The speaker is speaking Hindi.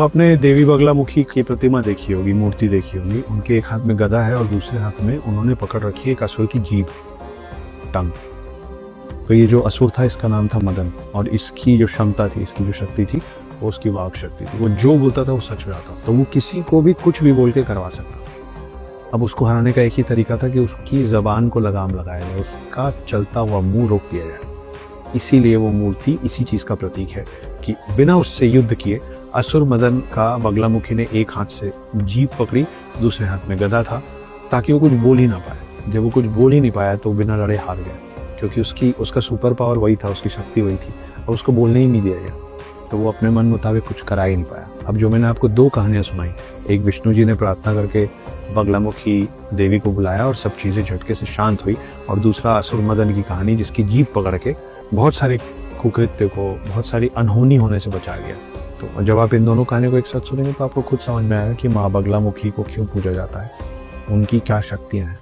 आपने देवी बगलामुखी की प्रतिमा देखी होगी, मूर्ति देखी होगी। उनके एक हाथ में गदा है और दूसरे हाथ में उन्होंने पकड़ रखी है एक असुर की जीभ, टंग। तो ये जो असुर था इसका नाम था मदन, और इसकी जो क्षमता थी, इसकी जो शक्ति थी, वो उसकी वाक शक्ति थी। वो जो बोलता था वो सच हो जाता था, तो वो किसी को भी कुछ भी बोल के करवा सकता था। अब उसको हराने का एक ही तरीका था कि उसकी जबान को लगाम लगाया जाए, उसका चलता हुआ मुंह रोक दिया जाए। इसीलिए वो मूर्ति इसी चीज का प्रतीक है कि बिना उससे युद्ध किए असुर मदन का बगलामुखी ने एक हाथ से जीभ पकड़ी, दूसरे हाथ में गदा था, ताकि वो कुछ बोल ही ना पाए। जब वो कुछ बोल ही नहीं पाया तो बिना लड़े हार गया, क्योंकि उसका सुपर पावर वही था, उसकी शक्ति वही थी, और उसको बोलने ही नहीं दिया गया। तो वो अपने मन मुताबिक कुछ करा ही नहीं पाया। अब जो मैंने आपको दो कहानियां सुनाई, एक विष्णु जी ने प्रार्थना करके बगलामुखी देवी को बुलाया और सब चीजें झटके से शांत हुई, और दूसरा असुर मदन की कहानी जिसकी जीभ पकड़ के बहुत सारे कुकृत्य को, बहुत सारी अनहोनी होने से बचा गया। तो जब आप इन दोनों कहानियों को एक साथ सुनेंगे तो आपको खुद समझ में आएगा कि माँ बगलामुखी को क्यों पूजा जाता है, उनकी क्या शक्तियाँ हैं।